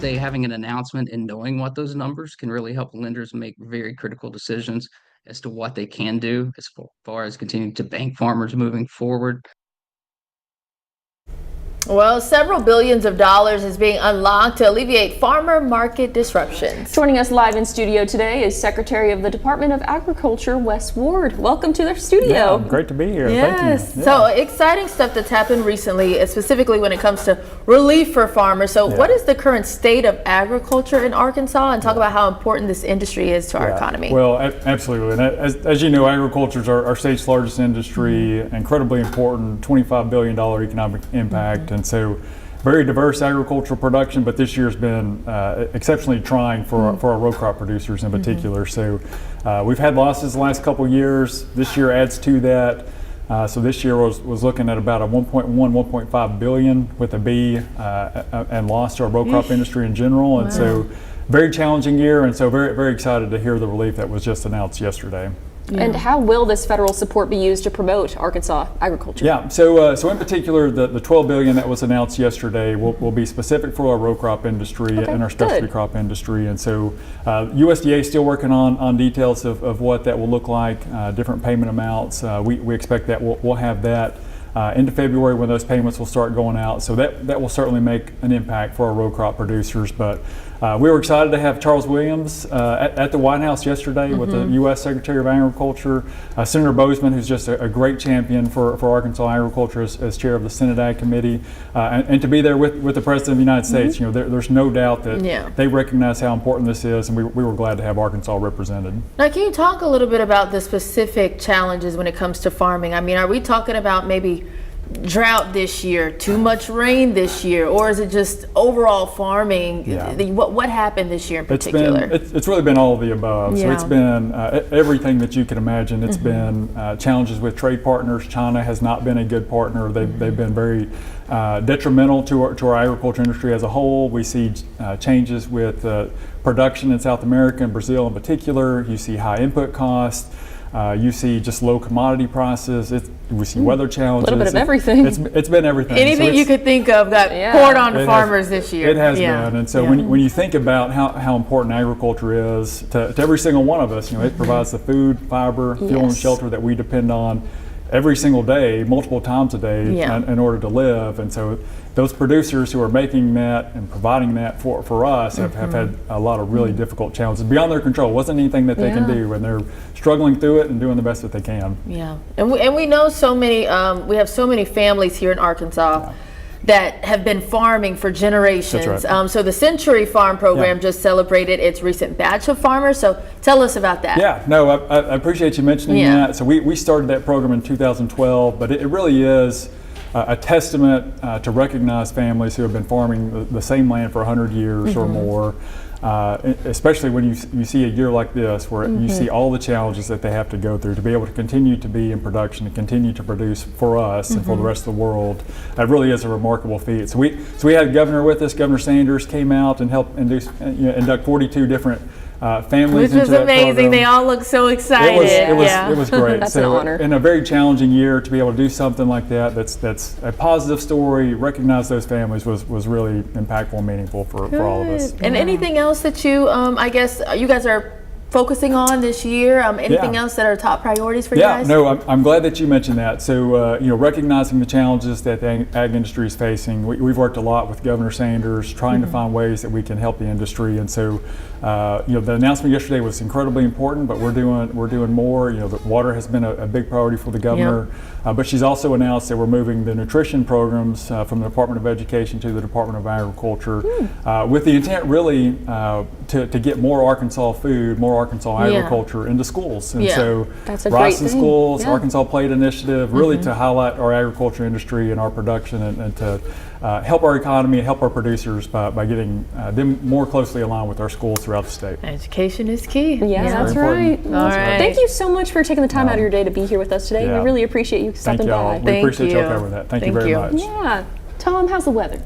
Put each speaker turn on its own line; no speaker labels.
they having an announcement and knowing what those numbers can really help lenders make very critical decisions as to what they can do as far as continuing to bank farmers moving forward.
Well, several billions of dollars is being unlocked to alleviate farmer market disruptions.
Joining us live in studio today is Secretary of the Department of Agriculture, Wes Ward. Welcome to the studio.
Yeah, great to be here.
Yes.
Thank you.
So exciting stuff that's happened recently, specifically when it comes to relief for farmers. So what is the current state of agriculture in Arkansas, and talk about how important this industry is to our economy?
Well, absolutely. And as you know, agriculture is our state's largest industry, incredibly important, $25 billion economic impact. And so very diverse agricultural production, but this year's been exceptionally trying for our row crop producers in particular. So we've had losses the last couple of years. This year adds to that. So this year was looking at about a 1.5 billion with a B and loss to our row crop industry in general. And so very challenging year, and so very, very excited to hear the relief that was just announced yesterday.
And how will this federal support be used to promote Arkansas agriculture?
Yeah, so in particular, the $12 billion that was announced yesterday will be specific for our row crop industry and our specialty crop industry. And so USDA is still working on details of what that will look like, different payment amounts. We expect that we'll have that into February when those payments will start going out. So that will certainly make an impact for our row crop producers. But we were excited to have Charles Williams at the White House yesterday with the U.S. Secretary of Agriculture, Senator Bozeman, who's just a great champion for Arkansas agriculture as chair of the Senate Ag Committee, and to be there with the President of the United States. You know, there's no doubt that they recognize how important this is, and we were glad to have Arkansas represented.
Now, can you talk a little bit about the specific challenges when it comes to farming? I mean, are we talking about maybe drought this year, too much rain this year, or is it just overall farming? What happened this year in particular?
It's really been all of the above. So it's been everything that you can imagine. It's been challenges with trade partners. China has not been a good partner. They've been very detrimental to our agriculture industry as a whole. We see changes with production in South America and Brazil in particular. You see high input costs. You see just low commodity prices. We see weather challenges.
A little bit of everything.
It's been everything.
Anything you could think of got poured on farmers this year.
It has been. And so when you think about how important agriculture is to every single one of us, you know, it provides the food, fiber, fuel, and shelter that we depend on every single day, multiple times a day, in order to live. And so those producers who are making that and providing that for us have had a lot of really difficult challenges beyond their control. It wasn't anything that they can do, and they're struggling through it and doing the best that they can.
Yeah, and we know so many, we have so many families here in Arkansas that have been farming for generations.
That's right.
So the Century Farm program just celebrated its recent batch of farmers. So tell us about that.
Yeah, no, I appreciate you mentioning that. So we started that program in 2012, but it really is a testament to recognize families who have been farming the same land for 100 years or more. Especially when you see a year like this where you see all the challenges that they have to go through to be able to continue to be in production and continue to produce for us and for the rest of the world. That really is a remarkable feat. So we had a governor with us. Governor Sanders came out and helped induct 42 different families into that program.
Which was amazing. They all look so excited.
It was great.
That's an honor.
In a very challenging year, to be able to do something like that's a positive story, recognize those families was really impactful and meaningful for all of us.
And anything else that you, I guess, you guys are focusing on this year? Anything else that are top priorities for you guys?
Yeah, no, I'm glad that you mentioned that. So, recognizing the challenges that the ag industry is facing, we've worked a lot with Governor Sanders trying to find ways that we can help the industry. And so, the announcement yesterday was incredibly important, but we're doing more. The water has been a big priority for the governor, but she's also announced that we're moving the nutrition programs from the Department of Education to the Department of Agriculture, with the intent really to get more Arkansas food, more Arkansas agriculture into schools. And so
that's a
Rice
great
in
thing.
Schools, Arkansas Plate Initiative, really to highlight our agriculture industry and our production and to help our economy and help our producers by getting them more closely aligned with our schools throughout the state.
Education is key.
Yeah, that's right.
All right.
Thank you so much for taking the time out of your day to be here with us today. We really appreciate you stopping by.
We appreciate y'all covering that. Thank you very much.
Yeah. Tom, how's the weather?